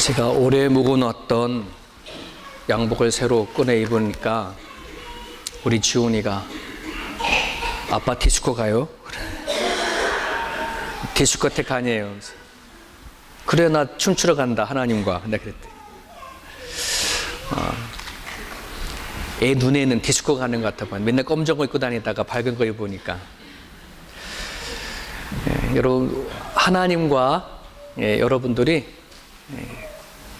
제가 오래 묵어놨던 양복을 새로 꺼내 입으니까 우리 지훈이가 아빠 디스코 가요? 그래. 디스코텍 아니에요. 그래 나 춤추러 간다 하나님과. 내가 그랬대. 애 눈에는 디스코 가는 것 같아. 맨날 검정 거 입고 다니다가 밝은 거 입으니까. 여러분 하나님과 여러분들이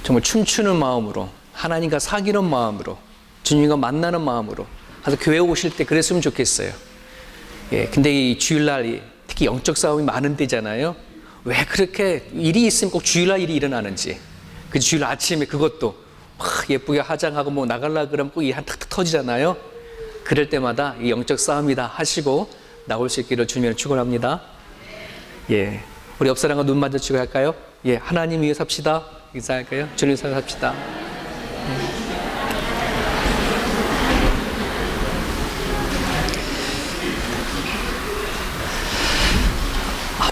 정말 춤추는 마음으로 하나님과 사귀는 마음으로 주님과 만나는 마음으로 가서 교회 오실 때 그랬으면 좋겠어요. 근데 이 주일날 특히 영적 싸움이 많은 때잖아요. 왜 그렇게 일이 있으면 꼭 주일날 일이 일어나는지. 그 주일 아침에 그것도 막 예쁘게 화장하고 뭐 나가려고 그러면 꼭 이 한 탁탁 터지잖아요. 그럴 때마다 이 영적 싸움이다 하시고 나올 수 있기를 주님을 축원합니다. 우리 옆 사람과 눈 마주치고 할까요? 하나님 위해 삽시다. 인사할까요? 주님 위해 삽시다.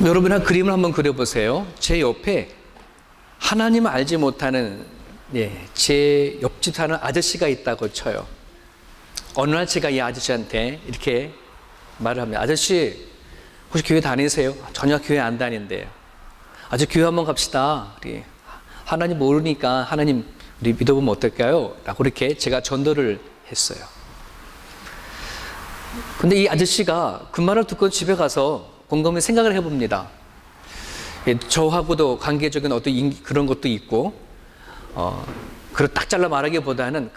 여러분 한 그림을 한번 그려보세요. 제 옆에 하나님을 알지 못하는 제 옆집 사는 아저씨가 있다고 쳐요. 어느 날 제가 이 아저씨한테 이렇게 말을 합니다. 아저씨 혹시 교회 다니세요? 전혀 교회 안 다닌대요. 아주 교회 한번 갑시다. 우리 하나님 모르니까 하나님 우리 믿어보면 어떨까요? 라고 이렇게 제가 전도를 했어요. 근데 이 아저씨가 그 말을 듣고 집에 가서 곰곰이 생각을 해봅니다. 저하고도 관계적인 어떤 그런 것도 있고, 그걸 딱 잘라 말하기보다는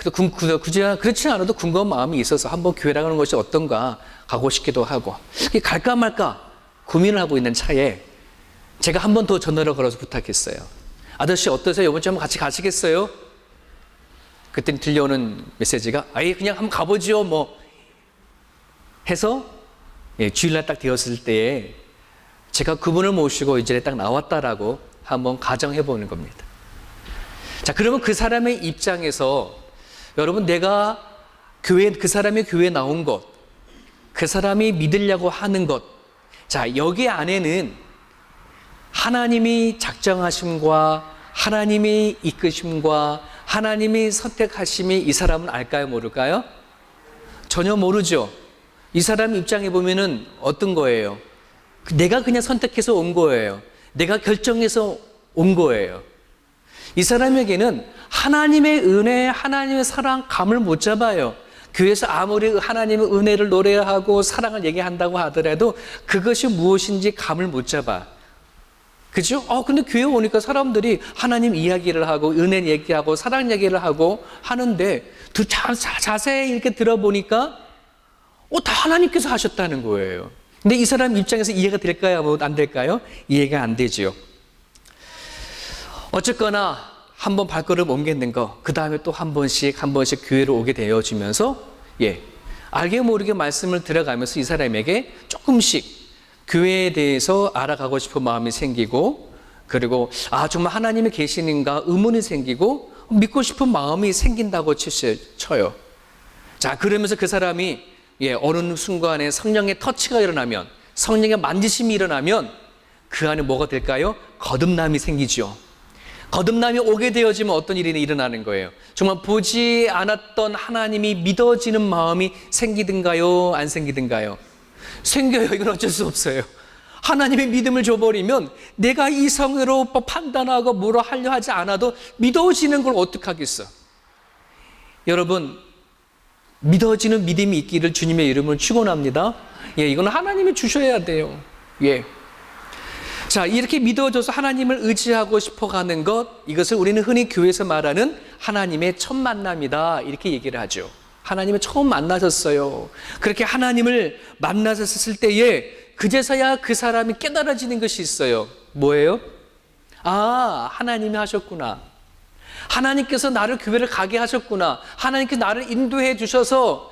굳이 그렇지 않아도 궁금한 마음이 있어서 한번 교회라고 하는 것이 어떤가 가고 싶기도 하고, 갈까 말까 고민을 하고 있는 차에 제가 한 번 더 전화를 걸어서 부탁했어요. 아저씨 어떠세요? 이번 주에 한번 같이 가시겠어요? 그때 들려오는 메시지가 아예 그냥 한번 가보죠 뭐 해서 주일날 딱 되었을 때에 제가 그분을 모시고 이 자리에 딱 나왔다라고 한번 가정해 보는 겁니다. 자, 그러면 그 사람의 입장에서 여러분 내가 그 사람이 교회에 나온 것, 그 사람이 믿으려고 하는 것, 자, 여기 안에는 하나님이 작정하심과 하나님이 이끄심과 하나님이 선택하심이 이 사람은 알까요, 모를까요? 전혀 모르죠. 이 사람 입장에 보면은 어떤 거예요? 내가 그냥 선택해서 온 거예요. 내가 결정해서 온 거예요. 이 사람에게는 하나님의 은혜, 하나님의 사랑, 감을 못 잡아요. 교회에서 아무리 하나님의 은혜를 노래하고 사랑을 얘기한다고 하더라도 그것이 무엇인지 감을 못 잡아. 그죠? 근데 교회 오니까 사람들이 하나님 이야기를 하고 은혜 얘기하고 사랑 얘기를 하고 하는데 자세히 이렇게 들어보니까 다 하나님께서 하셨다는 거예요. 근데 이 사람 입장에서 이해가 될까요? 안 될까요? 이해가 안 되죠. 어쨌거나 한번 발걸음 옮겼는 거, 그 다음에 또 한 번씩 교회로 오게 되어지면서 알게 모르게 말씀을 들어가면서 이 사람에게 조금씩 교회에 대해서 알아가고 싶은 마음이 생기고, 그리고 정말 하나님이 계시는가 의문이 생기고 믿고 싶은 마음이 생긴다고 쳐요. 자, 그러면서 그 사람이 어느 순간에 성령의 터치가 일어나면, 성령의 만지심이 일어나면 그 안에 뭐가 될까요? 거듭남이 생기죠. 거듭남이 오게 되어지면 어떤 일이 일어나는 거예요? 정말 보지 않았던 하나님이 믿어지는 마음이 생기든가요? 안 생기든가요? 생겨요. 이건 어쩔 수 없어요. 하나님의 믿음을 줘버리면 내가 이성으로 판단하고 뭐라 하려 하지 않아도 믿어지는 걸 어떡하겠어? 여러분, 믿어지는 믿음이 있기를 주님의 이름을 축원합니다. 이건 하나님이 주셔야 돼요. 자, 이렇게 믿어줘서 하나님을 의지하고 싶어가는 것, 이것을 우리는 흔히 교회에서 말하는 하나님의 첫 만남이다 이렇게 얘기를 하죠. 하나님을 처음 만나셨어요. 그렇게 하나님을 만나셨을 때에 그제서야 그 사람이 깨달아지는 것이 있어요. 뭐예요? 하나님이 하셨구나. 하나님께서 나를 교회를 가게 하셨구나. 하나님께서 나를 인도해 주셔서,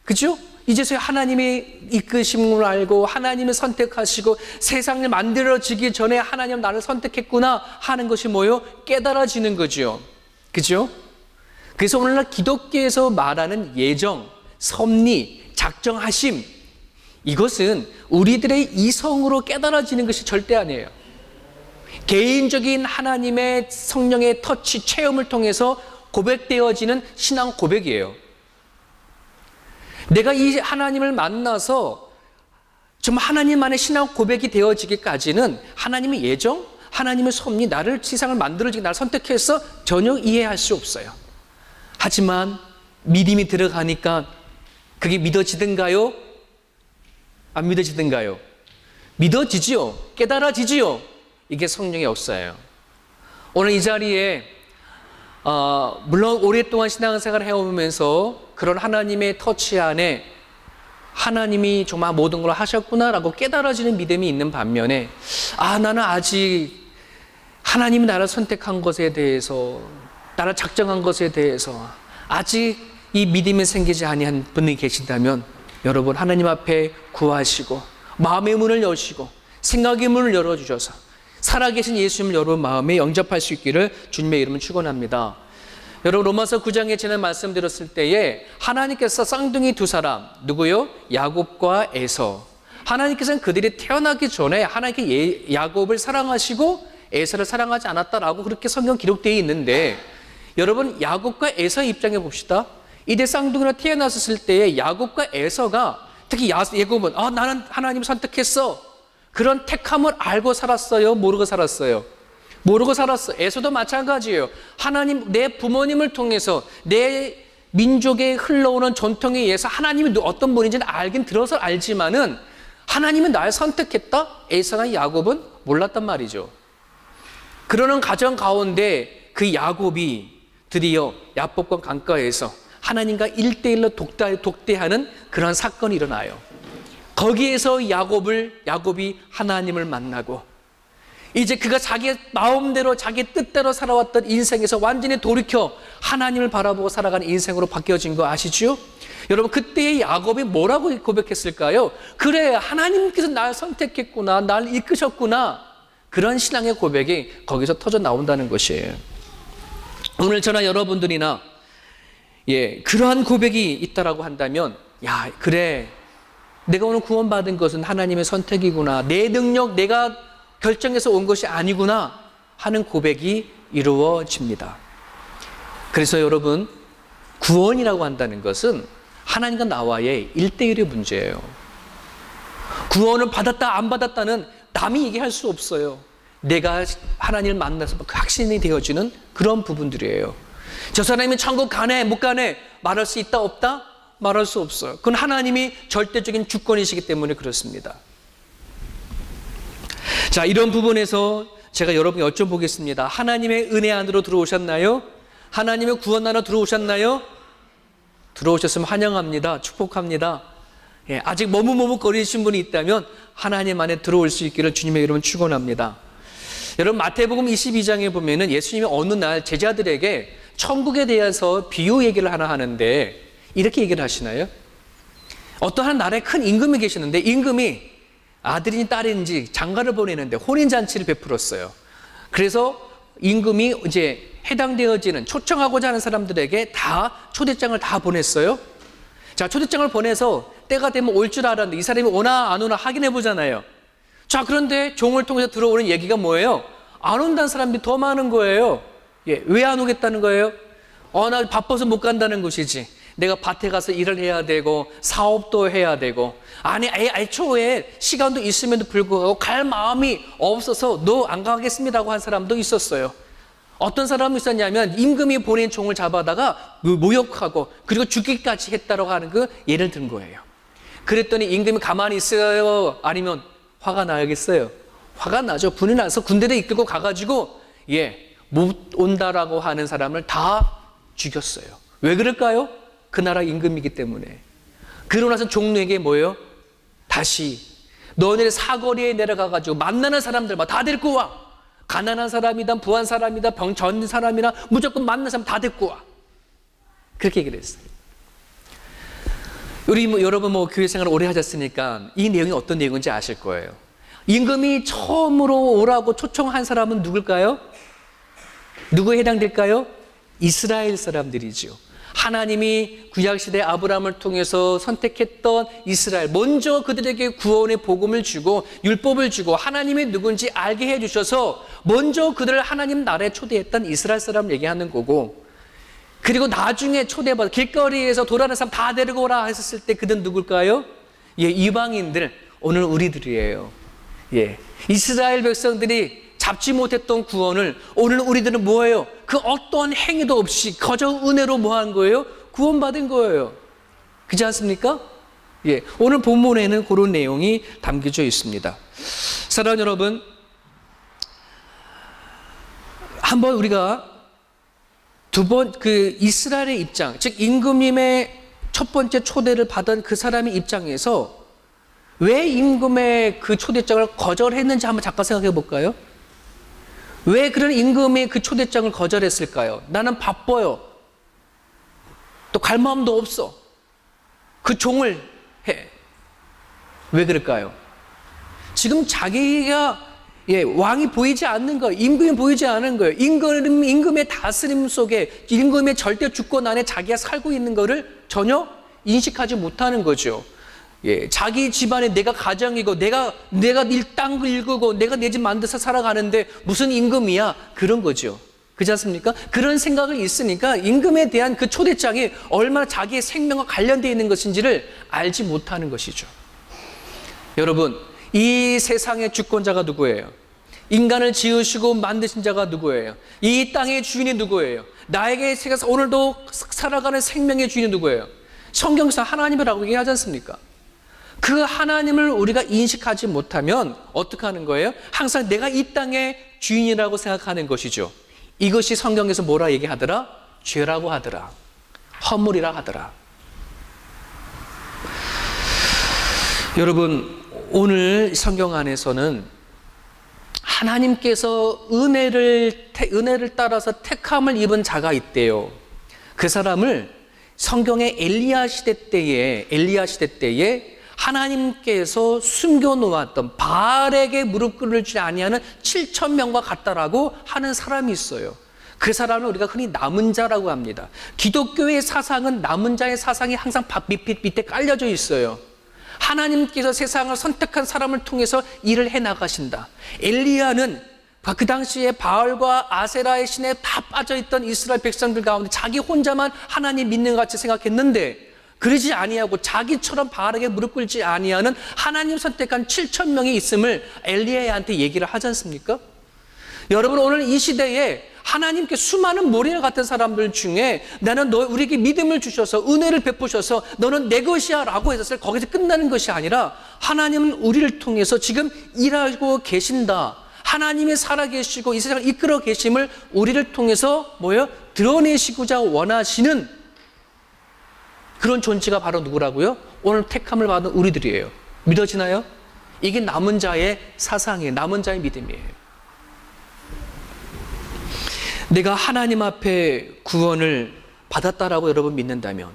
그죠? 이제서야 하나님의 이끄심을 알고 하나님을 선택하시고 세상을 만들어지기 전에 하나님 나를 선택했구나 하는 것이 뭐예요? 깨달아지는 거죠. 그죠? 그래서 오늘날 기독교에서 말하는 예정, 섭리, 작정하심, 이것은 우리들의 이성으로 깨달아지는 것이 절대 아니에요. 개인적인 하나님의 성령의 터치, 체험을 통해서 고백되어지는 신앙 고백이에요. 내가 이 하나님을 만나서 정말 하나님만의 신앙 고백이 되어지기까지는 하나님의 예정, 하나님의 섭리, 나를 세상을 만들어지게 나를 선택해서 전혀 이해할 수 없어요. 하지만 믿음이 들어가니까 그게 믿어지든가요? 안 믿어지든가요? 믿어지지요. 깨달아지지요. 이게 성령의 역사예요. 오늘 이 자리에 물론 오랫동안 신앙생활을 해오면서 그런 하나님의 터치 안에 하나님이 정말 모든 걸 하셨구나라고 깨달아지는 믿음이 있는 반면에 나는 아직 하나님이 나를 선택한 것에 대해서, 나를 작정한 것에 대해서 아직 이 믿음이 생기지 아니한 분이 계신다면 여러분, 하나님 앞에 구하시고 마음의 문을 여시고 생각의 문을 열어주셔서 살아계신 예수님을 여러분 마음에 영접할 수 있기를 주님의 이름을 축원합니다. 여러분, 로마서 9장에 지난 말씀드렸을 때에 하나님께서 쌍둥이 두 사람, 누구요? 야곱과 에서. 하나님께서는 그들이 태어나기 전에 하나님께 야곱을 사랑하시고 에서를 사랑하지 않았다라고 그렇게 성경 기록되어 있는데, 여러분, 야곱과 에서의 입장에 봅시다. 이들 쌍둥이로 태어났을 때에 야곱과 에서가, 특히 야곱은 나는 하나님을 선택했어, 그런 택함을 알고 살았어요? 모르고 살았어요? 모르고 살았어. 에서도 마찬가지예요. 하나님, 내 부모님을 통해서 내 민족에 흘러오는 전통에 의해서 하나님이 어떤 분인지는 알긴 들어서 알지만은 하나님은 날 선택했다? 에서나 야곱은 몰랐단 말이죠. 그러는 가정 가운데 그 야곱이 드디어 야복강 강가에서 하나님과 1대1로 독대하는 그런 사건이 일어나요. 거기에서 야곱이 하나님을 만나고 이제 그가 자기 마음대로 자기 뜻대로 살아왔던 인생에서 완전히 돌이켜 하나님을 바라보고 살아가는 인생으로 바뀌어진 거 아시죠? 여러분, 그때의 야곱이 뭐라고 고백했을까요? 그래, 하나님께서 날 선택했구나, 날 이끄셨구나. 그런 신앙의 고백이 거기서 터져 나온다는 것이에요. 오늘 저나 여러분들이나 그러한 고백이 있다라고 한다면, 그래, 내가 오늘 구원받은 것은 하나님의 선택이구나, 내 능력, 내가 결정해서 온 것이 아니구나 하는 고백이 이루어집니다. 그래서 여러분, 구원이라고 한다는 것은 하나님과 나와의 1대1의 문제예요. 구원을 받았다 안 받았다는 남이 얘기할 수 없어요. 내가 하나님을 만나서 확신이 되어지는 그런 부분들이에요. 저 사람이 천국 가네 못 가네 말할 수 있다 없다? 말할 수 없어요. 그건 하나님이 절대적인 주권이시기 때문에 그렇습니다. 자, 이런 부분에서 제가 여러분께 여쭤보겠습니다. 하나님의 은혜 안으로 들어오셨나요? 하나님의 구원 안으로 들어오셨나요? 들어오셨으면 환영합니다. 축복합니다. 아직 머뭇머뭇거리신 분이 있다면 하나님 안에 들어올 수 있기를 주님의 이름으로 축원합니다. 여러분, 마태복음 22장에 보면은 예수님이 어느 날 제자들에게 천국에 대해서 비유 얘기를 하나 하는데 이렇게 얘기를 하시나요? 어떤 한 나라에 큰 임금이 계시는데 임금이 아들인지 딸인지 장가를 보내는데 혼인잔치를 베풀었어요. 그래서 임금이 이제 해당되어지는 초청하고자 하는 사람들에게 다 초대장을 다 보냈어요. 자, 초대장을 보내서 때가 되면 올 줄 알았는데 이 사람이 오나 안 오나 확인해 보잖아요. 자, 그런데 종을 통해서 들어오는 얘기가 뭐예요? 안 온다는 사람들이 더 많은 거예요. 왜 안 오겠다는 거예요? 나 바빠서 못 간다는 것이지. 내가 밭에 가서 일을 해야 되고 사업도 해야 되고 애초에 시간도 있음에도 불구하고 갈 마음이 없어서 너 안 가겠습니다고 한 사람도 있었어요. 어떤 사람이 있었냐면 임금이 보낸 종을 잡아다가 모욕하고 그리고 죽기까지 했다고 하는 그 예를 든 거예요. 그랬더니 임금이 가만히 있어요? 아니면 화가 나야겠어요? 화가 나죠. 분이 나서 군대를 이끌고 가가지고 못 온다라고 하는 사람을 다 죽였어요. 왜 그럴까요? 그 나라 임금이기 때문에. 그러고 나서 종에게 뭐예요? 다시 너네 사거리에 내려가가지고 만나는 사람들만 다 데리고 와. 가난한 사람이든 부한 사람이든 병 전 사람이나 무조건 만나는 사람 다 데리고 와. 그렇게 얘기를 했어요. 우리 여러분 교회 생활을 오래 하셨으니까 이 내용이 어떤 내용인지 아실 거예요. 임금이 처음으로 오라고 초청한 사람은 누굴까요? 누구에 해당될까요? 이스라엘 사람들이죠. 하나님이 구약시대 아브라함을 통해서 선택했던 이스라엘, 먼저 그들에게 구원의 복음을 주고 율법을 주고 하나님이 누군지 알게 해주셔서 먼저 그들을 하나님 나라에 초대했던 이스라엘 사람을 얘기하는 거고, 그리고 나중에 초대받아 길거리에서 돌아가는 사람 다 데리고 오라 했었을 때 그들은 누굴까요? 예, 이방인들, 오늘 우리들이에요. 예, 이스라엘 백성들이 잡지 못했던 구원을 오늘 우리들은 뭐예요? 그 어떤 행위도 없이 거저 은혜로 뭐 한 거예요? 구원받은 거예요. 그렇지 않습니까? 예, 오늘 본문에는 그런 내용이 담겨져 있습니다. 사랑하는 여러분, 한번 우리가 그 이스라엘의 입장, 즉 임금님의 첫 번째 초대를 받은 그 사람의 입장에서 왜 임금의 그 초대장을 거절했는지 한번 잠깐 생각해 볼까요? 왜 그런 임금의 그 초대장을 거절했을까요? 나는 바빠요. 또 갈 마음도 없어. 그 종을 해. 왜 그럴까요? 지금 자기가 왕이 보이지 않는 거예요. 임금이 보이지 않은 거예요. 임금의 다스림 속에, 임금의 절대 주권 안에 자기가 살고 있는 거를 전혀 인식하지 못하는 거죠. 예, 자기 집안에 내가 가장이고 내가 땅 긁고 내가 내 집 만들어서 살아가는데 무슨 임금이야? 그런 거죠. 그렇지 않습니까? 그런 생각이 있으니까 임금에 대한 그 초대장이 얼마나 자기의 생명과 관련되어 있는 것인지를 알지 못하는 것이죠. 여러분, 이 세상의 주권자가 누구예요? 인간을 지으시고 만드신 자가 누구예요? 이 땅의 주인이 누구예요? 나에게 세계에서 오늘도 살아가는 생명의 주인이 누구예요? 성경에서 하나님이라고 얘기하지 않습니까? 그 하나님을 우리가 인식하지 못하면 어떻게 하는 거예요? 항상 내가 이 땅의 주인이라고 생각하는 것이죠. 이것이 성경에서 뭐라 얘기하더라? 죄라고 하더라. 허물이라 하더라. 여러분, 오늘 성경 안에서는 하나님께서 은혜를 따라서 택함을 입은 자가 있대요. 그 사람을 성경의 엘리야 시대 때에 하나님께서 숨겨놓았던 바알에게 무릎 꿇을지 아니하는 7,000명과 같다라고 하는 사람이 있어요. 그 사람을 우리가 흔히 남은 자라고 합니다. 기독교의 사상은 남은 자의 사상이 항상 밑에 깔려져 있어요. 하나님께서 세상을 선택한 사람을 통해서 일을 해나가신다. 엘리야는 그 당시에 바알과 아세라의 신에 다 빠져있던 이스라엘 백성들 가운데 자기 혼자만 하나님 믿는 것 같이 생각했는데, 그러지 아니하고 자기처럼 바알에게 무릎 꿇지 아니하는 하나님 선택한 7,000명이 있음을 엘리야한테 얘기를 하지 않습니까? 여러분, 오늘 이 시대에 하나님께 수많은 모리아 같은 사람들 중에 나는 우리에게 믿음을 주셔서 은혜를 베푸셔서 너는 내 것이야 라고 했을 때 거기서 끝나는 것이 아니라 하나님은 우리를 통해서 지금 일하고 계신다. 하나님이 살아계시고 이 세상을 이끌어 계심을 우리를 통해서 드러내시고자 원하시는 그런 존재가 바로 누구라고요? 오늘 택함을 받은 우리들이에요. 믿어지나요? 이게 남은 자의 사상이에요. 남은 자의 믿음이에요. 내가 하나님 앞에 구원을 받았다라고 여러분 믿는다면,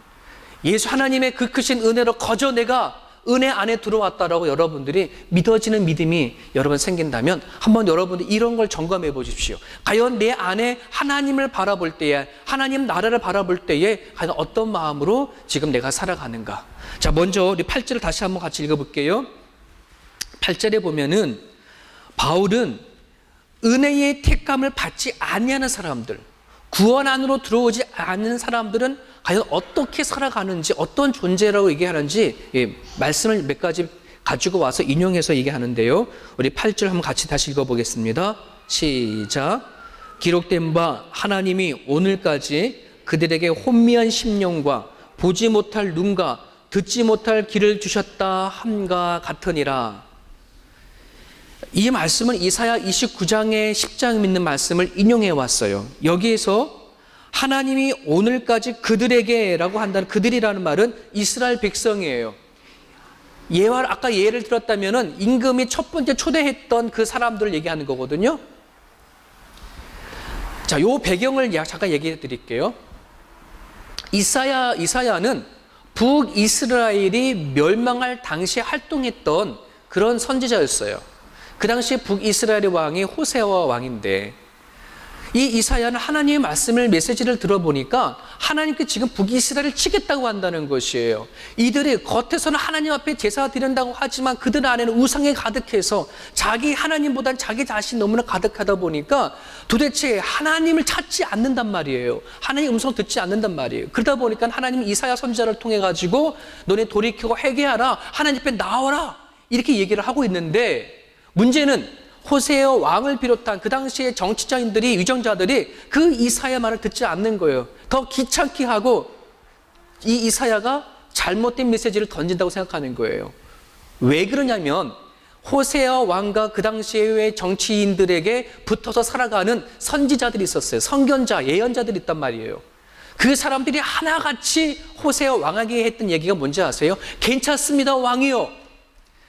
예수 하나님의 그 크신 은혜로 거저 내가 은혜 안에 들어왔다라고 여러분들이 믿어지는 믿음이 여러분 생긴다면 한번 여러분들 이런 걸 점검해 보십시오. 과연 내 안에 하나님을 바라볼 때에, 하나님 나라를 바라볼 때에 과연 어떤 마음으로 지금 내가 살아가는가? 자, 먼저 우리 8절을 다시 한번 같이 읽어볼게요. 8절에 보면은 바울은 은혜의 택감을 받지 아니하는 사람들, 구원 안으로 들어오지 않는 사람들은 과연 어떻게 살아가는지, 어떤 존재라고 얘기하는지 말씀을 몇 가지 가지고 와서 인용해서 얘기하는데요. 우리 8절 한번 같이 다시 읽어보겠습니다. 시작. 기록된 바 하나님이 오늘까지 그들에게 혼미한 심령과 보지 못할 눈과 듣지 못할 귀를 주셨다 함과 같으니라. 이 말씀은 이사야 29장의 10장에 있는 말씀을 인용해 왔어요. 여기에서 하나님이 오늘까지 그들에게라고 한다는, 그들이라는 말은 이스라엘 백성이에요. 아까 예를 들었다면은 임금이 첫 번째 초대했던 그 사람들을 얘기하는 거거든요. 자, 요 배경을 잠깐 얘기해 드릴게요. 이사야는 북이스라엘이 멸망할 당시에 활동했던 그런 선지자였어요. 그 당시에 북이스라엘의 왕이 호세아 왕인데, 이 이사야는 하나님의 말씀을 메시지를 들어보니까 하나님께 지금 북이스라엘을 치겠다고 한다는 것이에요. 이들이 겉에서는 하나님 앞에 제사 드린다고 하지만 그들 안에는 우상에 가득해서 자기 하나님보다는 자기 자신 너무나 가득하다 보니까 도대체 하나님을 찾지 않는단 말이에요. 하나님의 음성을 듣지 않는단 말이에요. 그러다 보니까 하나님 이사야 선지자를 통해 가지고 너네 돌이키고 회개하라, 하나님 앞에 나와라, 이렇게 얘기를 하고 있는데, 문제는 호세아 왕을 비롯한 그 당시의 정치자인들이, 위정자들이 그 이사야 말을 듣지 않는 거예요. 더 귀찮게 하고 이 이사야가 잘못된 메시지를 던진다고 생각하는 거예요. 왜 그러냐면 호세아 왕과 그 당시의 정치인들에게 붙어서 살아가는 선지자들이 있었어요. 선견자, 예언자들이 있단 말이에요. 그 사람들이 하나같이 호세아 왕에게 했던 얘기가 뭔지 아세요? 괜찮습니다, 왕이요.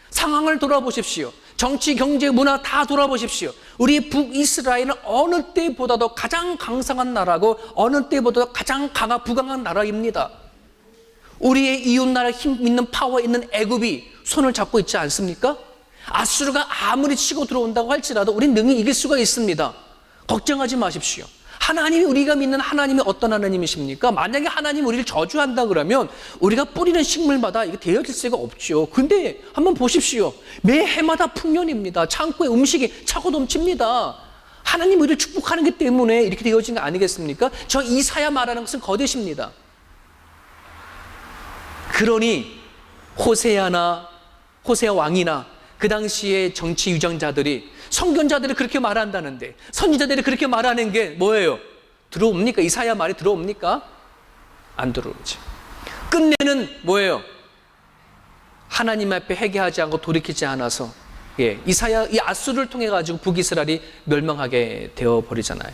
상황을 돌아보십시오. 정치, 경제, 문화 다 돌아보십시오. 우리 북이스라엘은 어느 때보다도 가장 강성한 나라고 어느 때보다도 가장 부강한 나라입니다. 우리의 이웃나라 힘 있는 파워 있는 애굽이 손을 잡고 있지 않습니까? 아수르가 아무리 치고 들어온다고 할지라도 우린 능히 이길 수가 있습니다. 걱정하지 마십시오. 하나님이, 우리가 믿는 하나님이 어떤 하나님이십니까? 만약에 하나님이 우리를 저주한다 그러면 우리가 뿌리는 식물마다 이게 되어질 수가 없죠. 근데 한번 보십시오. 매 해마다 풍년입니다. 창고에 음식이 차고 넘칩니다. 하나님 우리를 축복하는 것 때문에 이렇게 되어진 거 아니겠습니까? 저 이사야 말하는 것은 거짓입니다. 그러니 호세아 왕이나 그 당시의 정치 유정자들이, 선견자들이 그렇게 말한다는데, 선지자들이 그렇게 말하는 게 뭐예요? 들어옵니까? 이사야 말이 들어옵니까? 안 들어오지. 끝내는 뭐예요? 하나님 앞에 회개하지 않고 돌이키지 않아서, 이사야, 이 아수르를 통해 가지고 북이스라엘이 멸망하게 되어 버리잖아요.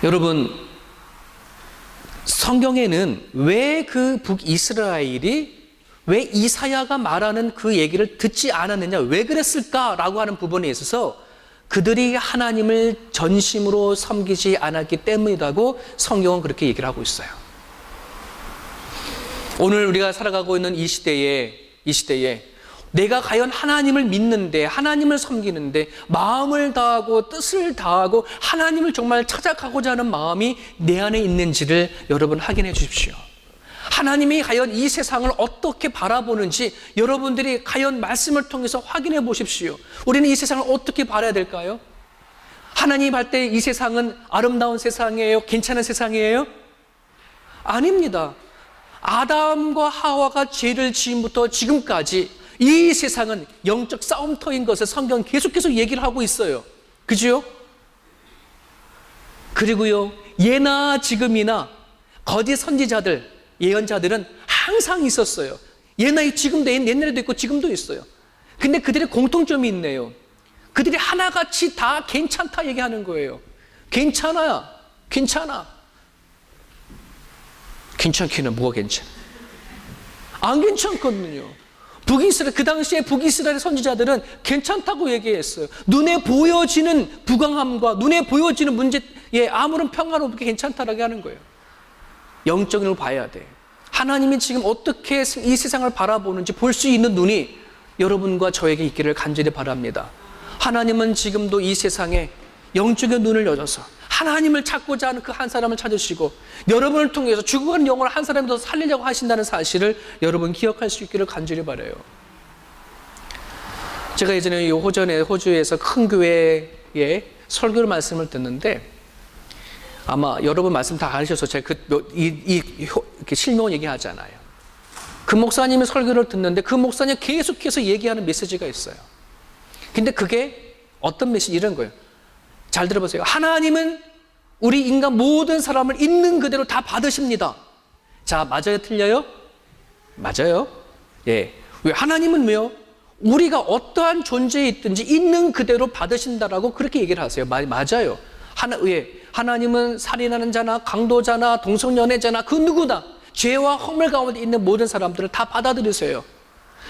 여러분, 성경에는 왜 그 북이스라엘이, 왜 이사야가 말하는 그 얘기를 듣지 않았느냐, 왜 그랬을까라고 하는 부분에 있어서 그들이 하나님을 전심으로 섬기지 않았기 때문이라고 성경은 그렇게 얘기를 하고 있어요. 오늘 우리가 살아가고 있는 이 시대에 내가 과연 하나님을 믿는데, 하나님을 섬기는데 마음을 다하고 뜻을 다하고 하나님을 정말 찾아가고자 하는 마음이 내 안에 있는지를 여러분 확인해 주십시오. 하나님이 과연 이 세상을 어떻게 바라보는지 여러분들이 과연 말씀을 통해서 확인해 보십시오. 우리는 이 세상을 어떻게 바라야 될까요? 하나님이 볼 때 이 세상은 아름다운 세상이에요? 괜찮은 세상이에요? 아닙니다. 아담과 하와가 죄를 지음부터 지금까지 이 세상은 영적 싸움터인 것을 성경은 계속해서 얘기를 하고 있어요. 그죠? 그리고요, 예나 지금이나 거짓 선지자들, 예언자들은 항상 있었어요. 예나 지금도, 옛날에도 있고 지금도 있어요. 근데 그들의 공통점이 있네요. 그들이 하나같이 다 괜찮다 얘기하는 거예요. 괜찮아. 괜찮기는 뭐가 괜찮아? 안 괜찮거든요. 그 당시에 북이스라엘 선지자들은 괜찮다고 얘기했어요. 눈에 보여지는 부강함과 눈에 보여지는 문제에 아무런 평화는 없게 괜찮다라고 하는 거예요. 영적으로 봐야 돼. 하나님이 지금 어떻게 이 세상을 바라보는지 볼 수 있는 눈이 여러분과 저에게 있기를 간절히 바랍니다. 하나님은 지금도 이 세상에 영적인 눈을 열어서 하나님을 찾고자 하는 그 한 사람을 찾으시고 여러분을 통해서 죽어가는 영혼을 한 사람이 더 살리려고 하신다는 사실을 여러분 기억할 수 있기를 간절히 바라요. 제가 예전에 호주에서 큰 교회에 설교 말씀을 듣는데, 아마 여러분 말씀 다 아시셔서 제가 이렇게 실명을 얘기하잖아요. 그 목사님의 설교를 듣는데 그 목사님이 계속해서 얘기하는 메시지가 있어요. 근데 그게 어떤 메시지? 이런 거예요. 잘 들어보세요. 하나님은 우리 인간 모든 사람을 있는 그대로 다 받으십니다. 자, 맞아요? 틀려요? 맞아요. 예. 왜? 하나님은 왜요? 우리가 어떠한 존재에 있든지 있는 그대로 받으신다라고 그렇게 얘기를 하세요. 맞아요. 하나님은 살인하는 자나 강도자나 동성연애자나 그 누구나 죄와 허물 가운데 있는 모든 사람들을 다 받아들이세요.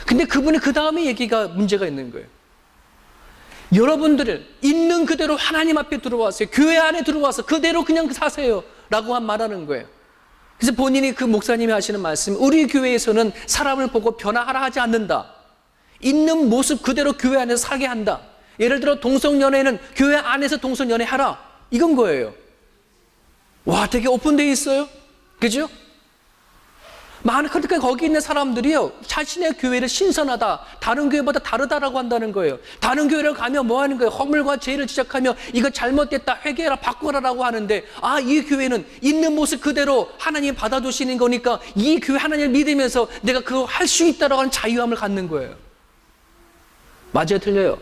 근데 그분이 그 다음에 얘기가 문제가 있는 거예요. 여러분들을 있는 그대로 하나님 앞에 들어와서 교회 안에 들어와서 그대로 그냥 사세요 라고 말하는 거예요. 그래서 본인이, 그 목사님이 하시는 말씀, 우리 교회에서는 사람을 보고 변화하라 하지 않는다. 있는 모습 그대로 교회 안에서 살게 한다. 예를 들어 동성연애는 교회 안에서 동성연애 하라. 이건 거예요. 와, 되게 오픈되어 있어요. 그죠? 그러니까 거기 있는 사람들이요, 자신의 교회를 신선하다, 다른 교회보다 다르다라고 한다는 거예요. 다른 교회를 가면 뭐 하는 거예요? 허물과 죄를 지적하며 이거 잘못됐다, 회개해라, 바꿔라라고 하는데, 아, 이 교회는 있는 모습 그대로 하나님이 받아두시는 거니까 이 교회 하나님을 믿으면서 내가 그거 할 수 있다라고 하는 자유함을 갖는 거예요. 맞아요, 틀려요?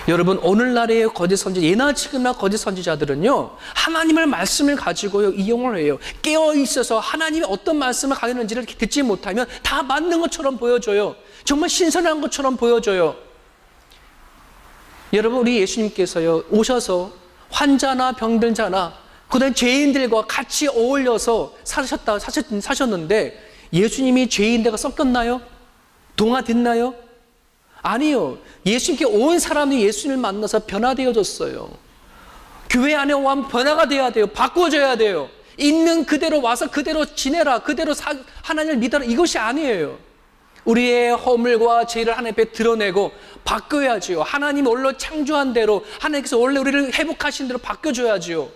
여러분, 오늘날의 거짓 선지, 예나 지금이나 거짓 선지자들은요, 하나님의 말씀을 가지고요, 이용을 해요. 깨어 있어서 하나님이 어떤 말씀을 가졌는지를 듣지 못하면 다 맞는 것처럼 보여줘요. 정말 신선한 것처럼 보여줘요. 여러분, 우리 예수님께서요, 오셔서 환자나 병들자나 그다음 죄인들과 같이 어울려서 사셨는데 예수님이 죄인들과 섞였나요? 동화됐나요? 아니요. 예수님께 온 사람이 예수님을 만나서 변화되어졌어요. 교회 안에 오면 변화가 돼야 돼요. 바꿔줘야 돼요. 있는 그대로 와서 그대로 지내라. 그대로 하나님을 믿어라. 이것이 아니에요. 우리의 허물과 죄를 하나님 앞에 드러내고 바꿔야지요. 하나님이 원래 창조한 대로, 하나님께서 원래 우리를 회복하신 대로 바꿔줘야지요.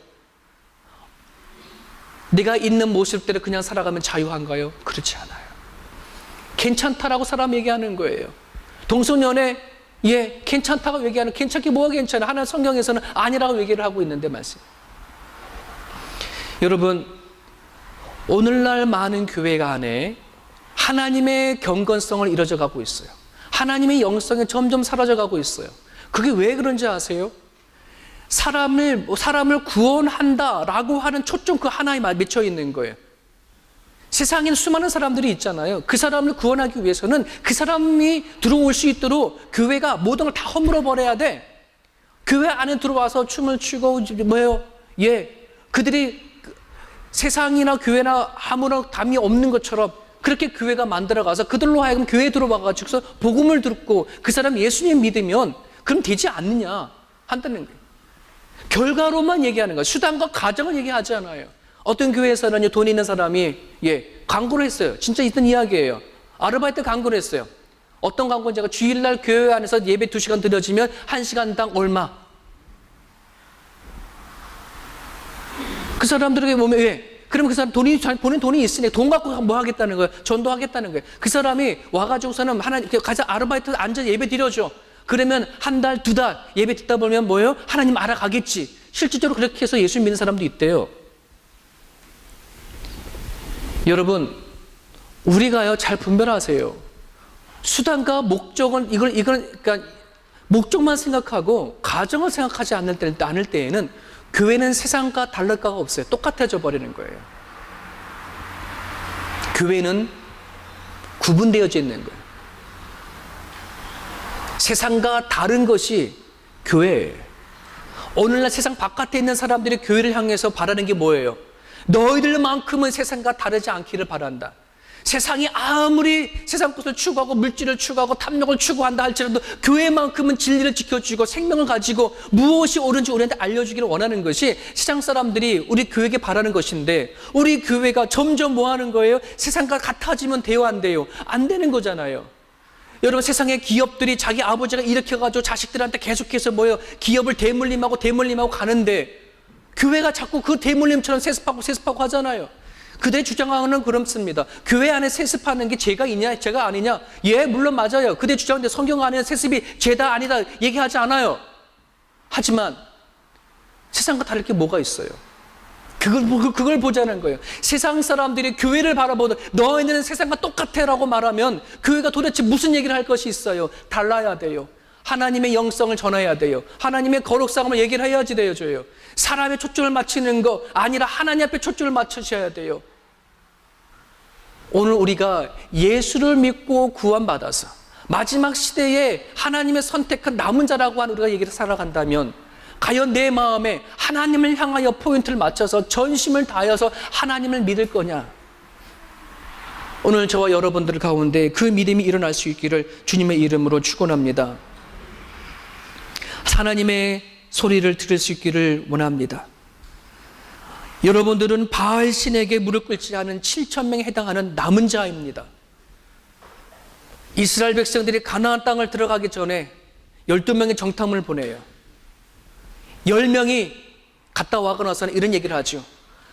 내가 있는 모습대로 그냥 살아가면 자유한가요? 그렇지 않아요. 괜찮다라고 사람 얘기하는 거예요. 동성연애, 예, 괜찮다고 얘기하는, 괜찮게 뭐가 괜찮아? 하나님 성경에서는 아니라고 얘기를 하고 있는데 말씀. 여러분, 오늘날 많은 교회가 안에 하나님의 경건성을 잃어져 가고 있어요. 하나님의 영성이 점점 사라져 가고 있어요. 그게 왜 그런지 아세요? 사람을 구원한다라고 하는 초점 그 하나에 맺혀 있는 거예요. 세상에는 수많은 사람들이 있잖아요. 그 사람을 구원하기 위해서는 그 사람이 들어올 수 있도록 교회가 모든 걸 다 허물어 버려야 돼. 교회 안에 들어와서 춤을 추고 뭐예요? 예, 그들이 세상이나 교회나 아무런 담이 없는 것처럼 그렇게 교회가 만들어가서 그들로 하여금 교회에 들어와가지고서 복음을 듣고 그 사람 예수님 믿으면 그럼 되지 않느냐 한다는 거예요. 결과로만 얘기하는 거예요. 수단과 과정을 얘기하지 않아요. 어떤 교회에서는 돈 있는 사람이 광고를 했어요. 진짜 있던 이야기예요. 아르바이트 광고를 했어요. 어떤 광고는 제가 주일날 교회 안에서 예배 2시간 드려지면 1시간당 얼마. 그 사람들에게 보면 그럼 그 사람 본인 돈이 있으니 돈 갖고 뭐 하겠다는 거예요? 전도하겠다는 거예요. 그 사람이 와가지고서는 가서 아르바이트 앉아 예배 드려줘. 그러면 한 달, 2달 예배 듣다 보면 뭐예요? 하나님 알아가겠지. 실질적으로 그렇게 해서 예수 믿는 사람도 있대요. 여러분, 우리가요, 잘 분별하세요. 수단과 목적은, 그러니까 목적만 생각하고 가정을 생각하지 않을 때에는 교회는 세상과 다를 바가 없어요. 똑같아져 버리는 거예요. 교회는 구분되어져 있는 거예요. 세상과 다른 것이 교회예요. 오늘날 세상 바깥에 있는 사람들이 교회를 향해서 바라는 게 뭐예요? 너희들만큼은 세상과 다르지 않기를 바란다. 세상이 아무리 세상 것을 추구하고 물질을 추구하고 탐욕을 추구한다 할지라도 교회만큼은 진리를 지켜주고 생명을 가지고 무엇이 옳은지 우리한테 알려주기를 원하는 것이 세상 사람들이 우리 교회에게 바라는 것인데, 우리 교회가 점점 뭐 하는 거예요? 세상과 같아지면 돼요, 안 돼요? 안 되는 거잖아요. 여러분, 세상의 기업들이 자기 아버지가 일으켜가지고 자식들한테 계속해서 뭐예요? 기업을 대물림하고 가는데 교회가 자꾸 그 대물림처럼 세습하고 하잖아요. 그들의 주장하는 그렇습니다. 교회 안에 세습하는 게 죄가 있냐, 죄가 아니냐? 예, 물론 맞아요. 그들의 주장인데 성경 안에 세습이 죄다 아니다 얘기하지 않아요. 하지만 세상과 다를 게 뭐가 있어요? 그걸 보자는 거예요. 세상 사람들이 교회를 바라보는, 너희는 세상과 똑같아라고 말하면 교회가 도대체 무슨 얘기를 할 것이 있어요? 달라야 돼요. 하나님의 영성을 전해야 돼요. 하나님의 거룩상을 얘기를 해야지 되어줘요. 사람의 초점을 맞추는 거 아니라 하나님 앞에 초점을 맞추셔야 돼요. 오늘 우리가 예수를 믿고 구원받아서 마지막 시대에 하나님의 선택한 남은 자라고 하는 우리가 얘기를 살아간다면, 과연 내 마음에 하나님을 향하여 포인트를 맞춰서 전심을 다하여서 하나님을 믿을 거냐? 오늘 저와 여러분들 가운데 그 믿음이 일어날 수 있기를 주님의 이름으로 축원합니다. 하나님의 소리를 들을 수 있기를 원합니다. 여러분들은 바알 신에게 무릎 꿇지 않은 7,000명에 해당하는 남은 자입니다. 이스라엘 백성들이 가나안 땅을 들어가기 전에 12명의 정탐을 보내요. 10명이 갔다 와고 나서는 이런 얘기를 하죠.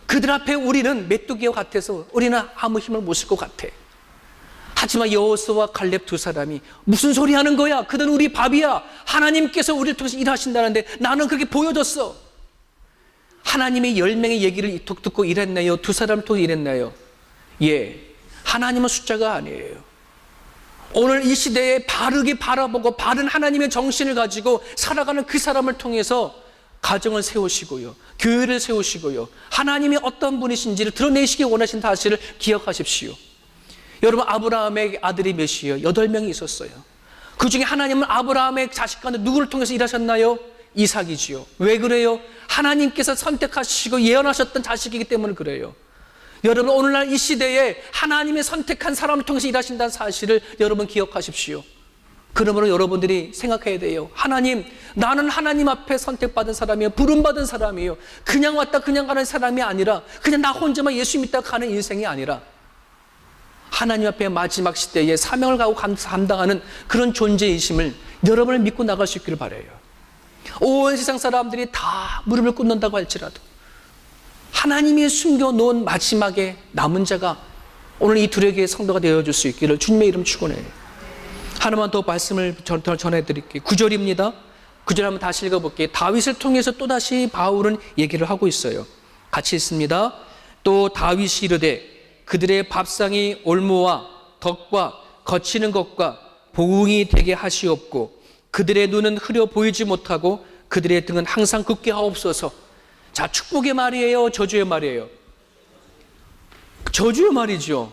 그들 앞에 우리는 메뚜기와 같아서 우리는 아무 힘을 못 쓸 것 같아. 하지만 여호수아와 갈렙 두 사람이 무슨 소리 하는 거야? 그들은 우리 밥이야. 하나님께서 우리를 통해서 일하신다는데 나는 그렇게 보여줬어. 하나님의 10명의 얘기를 듣고 일했나요? 두 사람을 통해 일했나요? 예, 하나님은 숫자가 아니에요. 오늘 이 시대에 바르게 바라보고 바른 하나님의 정신을 가지고 살아가는 그 사람을 통해서 가정을 세우시고요, 교회를 세우시고요, 하나님이 어떤 분이신지를 드러내시기 원하신 사실을 기억하십시오. 여러분, 아브라함의 아들이 몇이에요? 8명이 있었어요. 그 중에 하나님은 아브라함의 자식 가운데 누구를 통해서 일하셨나요? 이삭이지요. 왜 그래요? 하나님께서 선택하시고 예언하셨던 자식이기 때문에 그래요. 여러분, 오늘날 이 시대에 하나님의 선택한 사람을 통해서 일하신다는 사실을 여러분 기억하십시오. 그러므로 여러분들이 생각해야 돼요. 하나님, 나는 하나님 앞에 선택받은 사람이에요. 부름받은 사람이에요. 그냥 왔다 그냥 가는 사람이 아니라, 그냥 나 혼자만 예수 믿다 가는 인생이 아니라, 하나님 앞에 마지막 시대에 사명을 가고 감당하는 그런 존재이심을 여러분을 믿고 나갈 수 있기를 바라요. 온 세상 사람들이 다 무릎을 꿇는다고 할지라도 하나님이 숨겨놓은 마지막에 남은 자가 오늘 이 두레개의 성도가 되어줄 수 있기를 주님의 이름 축원해요. 하나만 더 말씀을 전해드릴게요. 9절입니다. 9절 한번 다시 읽어볼게요. 다윗을 통해서 또다시 바울은 얘기를 하고 있어요. 같이 읽습니다. 또 다윗이 이르되 그들의 밥상이 올무와 덕과 거치는 것과 보응이 되게 하시옵고 그들의 눈은 흐려 보이지 못하고 그들의 등은 항상 굳게 하옵소서. 자, 축복의 말이에요? 저주의 말이에요? 저주의 말이죠.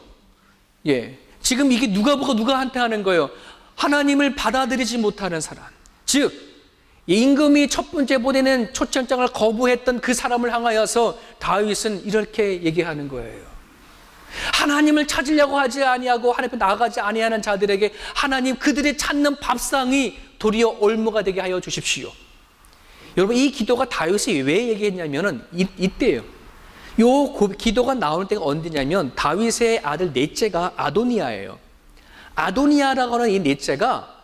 예, 지금 이게 누가 보고 누가한테 하는 거예요? 하나님을 받아들이지 못하는 사람, 즉 임금이 첫 번째 보내는 초청장을 거부했던 그 사람을 향하여서 다윗은 이렇게 얘기하는 거예요. 하나님을 찾으려고 하지 아니하고 하나님 앞에 나아가지 아니하는 자들에게 하나님 그들이 찾는 밥상이 도리어 올무가 되게 하여 주십시오. 여러분, 이 기도가 다윗이 왜 얘기했냐면은 이때예요. 요 기도가 나올 때가 언제냐면 다윗의 아들 넷째가 아도니아예요. 아도니아라고 하는 이 넷째가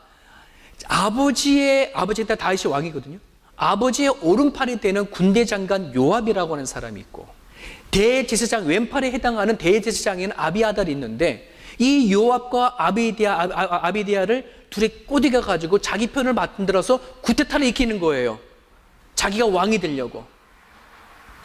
아버지의 다윗이 왕이거든요. 아버지의 오른팔이 되는 군대 장관 요압이라고 하는 사람이 있고, 대제사장 왼팔에 해당하는 대제사장에는 아비아달이 있는데, 이 요압과 아비디아를 둘이 꼬디가 가지고 자기 편을 만들어서 구테타를 일으키는 거예요. 자기가 왕이 되려고.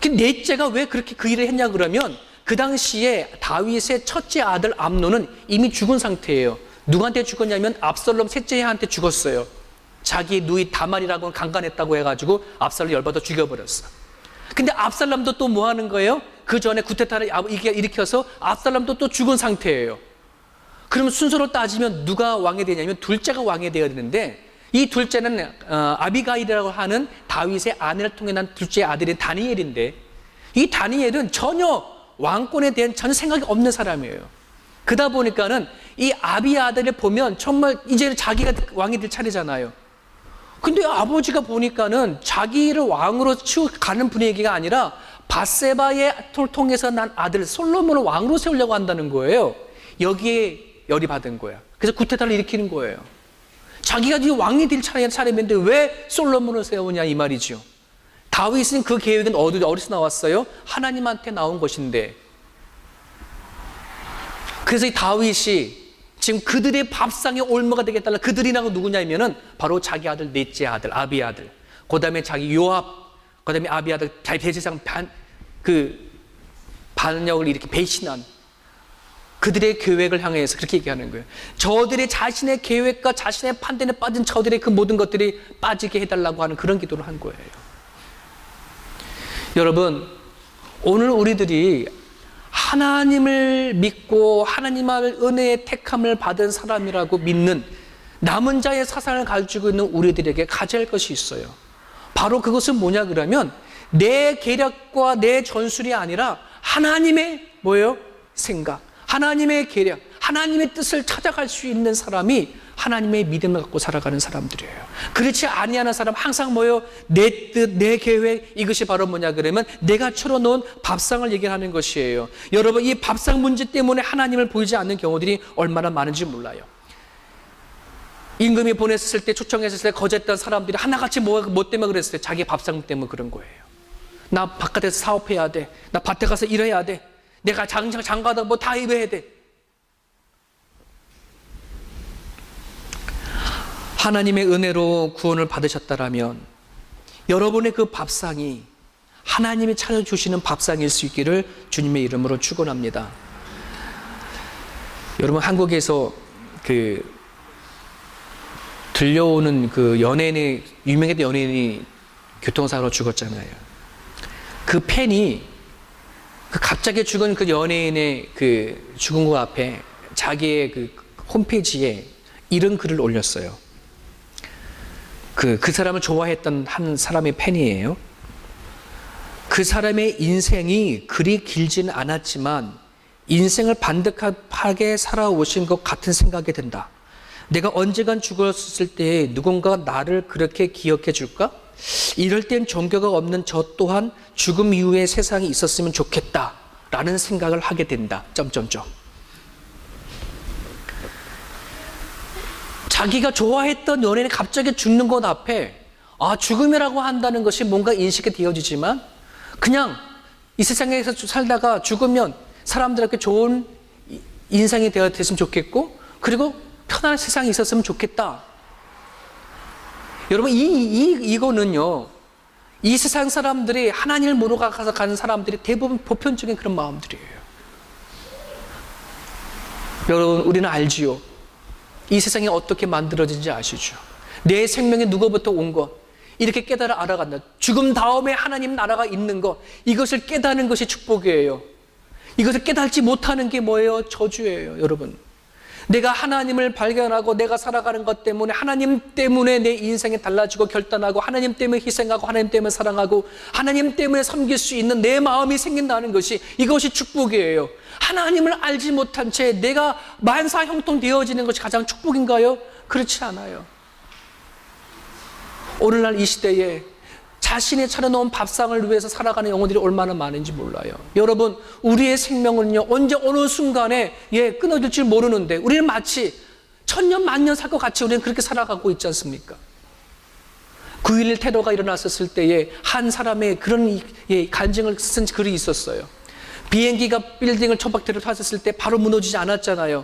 그 넷째가 왜 그렇게 그 일을 했냐 그러면 그 당시에 다윗의 첫째 아들 암논은 이미 죽은 상태예요. 누구한테 죽었냐면 압살롬 셋째한테 죽었어요. 자기 누이 다말이라고 강간했다고 해가지고 압살롬 열받아 죽여버렸어. 근데 압살롬도 또 뭐 하는 거예요? 그 전에 구테타를 일으켜서 압살롬도 또 죽은 상태예요. 그러면 순서로 따지면 누가 왕이 되냐면 둘째가 왕이 되어야 되는데, 이 둘째는 아비가일이라고 하는 다윗의 아내를 통해 난 둘째 아들이 다니엘인데, 이 다니엘은 전혀 왕권에 대한 전혀 생각이 없는 사람이에요. 그러다 보니까는 이 아비아들을 보면 정말 이제 자기가 왕이 될 차례잖아요. 근데 아버지가 보니까는 자기를 왕으로 가는 분위기가 아니라 밧세바의 통해서 난 아들 솔로몬을 왕으로 세우려고 한다는 거예요. 여기에 열이 받은 거야. 그래서 구테타를 일으키는 거예요. 자기가 이제 왕이 될 차례인데 왜 솔로몬을 세우냐 이 말이죠. 다윗은 그 계획은 어디서 나왔어요? 하나님한테 나온 것인데, 그래서 이 다윗이 지금 그들의 밥상에 올무가 되겠다. 그들이라고 누구냐면은 바로 자기 아들 넷째 아들 아비아들, 그 다음에 자기 요압, 그 다음에 아비아들, 자기 대제사장 반역을 이렇게 배신한 그들의 계획을 향해서 그렇게 얘기하는 거예요. 저들의 자신의 계획과 자신의 판단에 빠진 저들의 그 모든 것들이 빠지게 해달라고 하는 그런 기도를 한 거예요. 여러분, 오늘 우리들이 하나님을 믿고 하나님의 은혜의 택함을 받은 사람이라고 믿는 남은 자의 사상을 가지고 있는 우리들에게 가져야 할 것이 있어요. 바로 그것은 뭐냐 그러면 내 계략과 내 전술이 아니라 하나님의 뭐예요? 생각, 하나님의 계략, 하나님의 뜻을 찾아갈 수 있는 사람이 하나님의 믿음을 갖고 살아가는 사람들이에요. 그렇지 아니하는 사람 항상 뭐예요? 내 뜻, 내 계획, 이것이 바로 뭐냐 그러면 내가 틀어놓은 밥상을 얘기하는 것이에요. 여러분, 이 밥상 문제 때문에 하나님을 보이지 않는 경우들이 얼마나 많은지 몰라요. 임금이 보냈을 때, 초청했을 때 거절했던 사람들이 하나같이 뭐 때문에 그랬어요? 자기 밥상 때문에 그런 거예요. 나 바깥에서 사업해야 돼. 나 밭에 가서 일해야 돼. 내가 장가다 뭐 다 해야 돼. 하나님의 은혜로 구원을 받으셨다라면 여러분의 그 밥상이 하나님이 차려주시는 밥상일 수 있기를 주님의 이름으로 축원합니다. 여러분, 한국에서 들려오는 유명했던 연예인이 교통사고로 죽었잖아요. 그 팬이 갑자기 죽은 그 연예인의 죽은 거 앞에 자기의 홈페이지에 이런 글을 올렸어요. 그 사람을 좋아했던 한 사람의 팬이에요. 그 사람의 인생이 그리 길지는 않았지만 인생을 반듯하게 살아오신 것 같은 생각이 든다. 내가 언젠간 죽었을 때 누군가 나를 그렇게 기억해 줄까? 이럴 땐 종교가 없는 저 또한 죽음 이후의 세상이 있었으면 좋겠다 라는 생각을 하게 된다. 자기가 좋아했던 연예인이 갑자기 죽는 것 앞에 죽음이라고 한다는 것이 뭔가 인식이 되어지지만 그냥 이 세상에서 살다가 죽으면 사람들에게 좋은 인생이 됐으면 좋겠고 그리고 편안한 세상이 있었으면 좋겠다. 여러분, 이거는요, 이 세상 사람들이 하나님을 모르고 가는 사람들이 대부분 보편적인 그런 마음들이에요. 여러분, 우리는 알지요. 이 세상이 어떻게 만들어진지 아시죠? 내 생명이 누구부터 온 것, 이렇게 깨달아 알아간다. 죽음 다음에 하나님 나라가 있는 것, 이것을 깨닫는 것이 축복이에요. 이것을 깨닫지 못하는 게 뭐예요? 저주예요, 여러분. 내가 하나님을 발견하고 내가 살아가는 것 때문에 하나님 때문에 내 인생이 달라지고 결단하고 하나님 때문에 희생하고 하나님 때문에 사랑하고 하나님 때문에 섬길 수 있는 내 마음이 생긴다는 것이 이것이 축복이에요. 하나님을 알지 못한 채 내가 만사형통 되어지는 것이 가장 축복인가요? 그렇지 않아요. 오늘날 이 시대에 자신이 차려놓은 밥상을 위해서 살아가는 영혼들이 얼마나 많은지 몰라요. 여러분, 우리의 생명은요, 언제 어느 순간에 끊어질 줄 모르는데 우리는 마치 천년 만년 살 것 같이 우리는 그렇게 살아가고 있지 않습니까? 9.11 테러가 일어났었을 때에 한 사람의 그런 간증을 쓴 글이 있었어요. 비행기가 빌딩을 초박대로 탔었을 때 바로 무너지지 않았잖아요.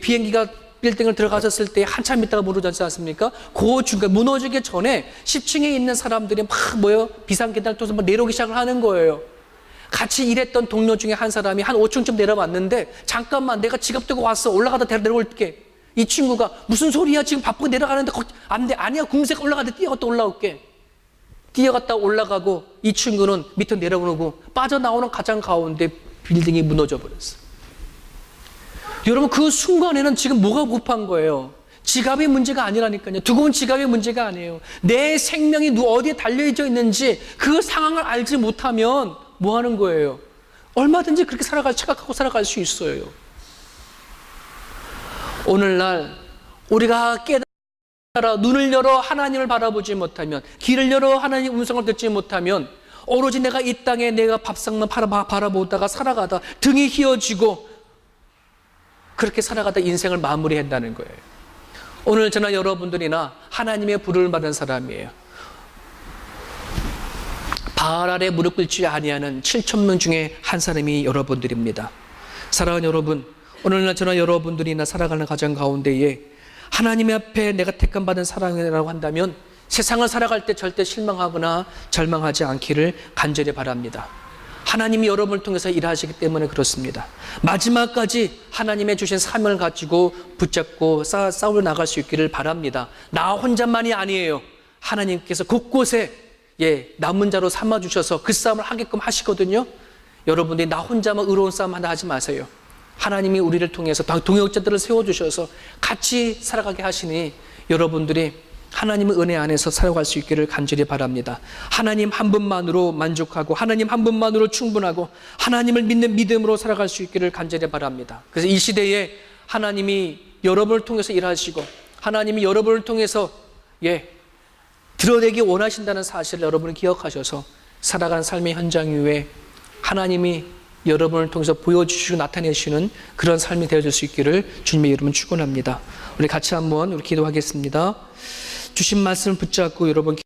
비행기가 빌딩을 들어가셨을 때 한참 있다가 무너지지 않습니까? 그 중간 무너지기 전에 10층에 있는 사람들이 막 비상계단을 통해서 내려오기 시작을 하는 거예요. 같이 일했던 동료 중에 한 사람이 한 5층쯤 내려왔는데 잠깐만 내가 지갑 들고 왔어. 올라가다 내려올게. 이 친구가 무슨 소리야? 지금 바쁘게 내려가는데 안 돼. 아니야. 금세 올라가다 뛰어갔다 올라올게. 뛰어갔다 올라가고 이 친구는 밑으로 내려오고 빠져나오는 가장 가운데 빌딩이 무너져 버렸어요. 여러분, 그 순간에는 지금 뭐가 급한 거예요? 지갑이 문제가 아니라니까요. 두고 온 지갑이 문제가 아니에요. 내 생명이 어디에 달려져 있는지 그 상황을 알지 못하면 뭐 하는 거예요? 얼마든지 그렇게 착각하고 살아갈 수 있어요. 오늘날 우리가 깨달아 눈을 열어 하나님을 바라보지 못하면, 길을 열어 하나님의 음성을 듣지 못하면 오로지 내가 이 땅에 내가 밥상만 바라보다가 살아가다 등이 휘어지고 그렇게 살아가다 인생을 마무리한다는 거예요. 오늘 저나 여러분들이나 하나님의 부름을 받은 사람이에요. 바알 아래 무릎 꿇지 아니하는 7,000명 중에 한 사람이 여러분들입니다. 사랑하는 여러분, 오늘날 저나 여러분들이나 살아가는 가정 가운데에 하나님 앞에 내가 택함받은 사랑이라고 한다면 세상을 살아갈 때 절대 실망하거나 절망하지 않기를 간절히 바랍니다. 하나님이 여러분을 통해서 일하시기 때문에 그렇습니다. 마지막까지 하나님의 주신 사명을 가지고 붙잡고 싸워 나갈 수 있기를 바랍니다. 나 혼자만이 아니에요. 하나님께서 곳곳에 남은 자로 삼아주셔서 그 싸움을 하게끔 하시거든요. 여러분들이 나 혼자만 의로운 싸움 하나 하지 마세요. 하나님이 우리를 통해서 동역자들을 세워주셔서 같이 살아가게 하시니 여러분들이 하나님의 은혜 안에서 살아갈 수 있기를 간절히 바랍니다. 하나님 한 분만으로 만족하고 하나님 한 분만으로 충분하고 하나님을 믿는 믿음으로 살아갈 수 있기를 간절히 바랍니다. 그래서 이 시대에 하나님이 여러분을 통해서 일하시고 하나님이 여러분을 통해서 드러내기 원하신다는 사실을 여러분이 기억하셔서 살아가는 삶의 현장 위에 하나님이 여러분을 통해서 보여주시고 나타내시는 그런 삶이 되어줄 수 있기를 주님의 이름은 축원합니다. 우리 같이 한번 우리 기도하겠습니다. 주신 말씀을 붙잡고 여러분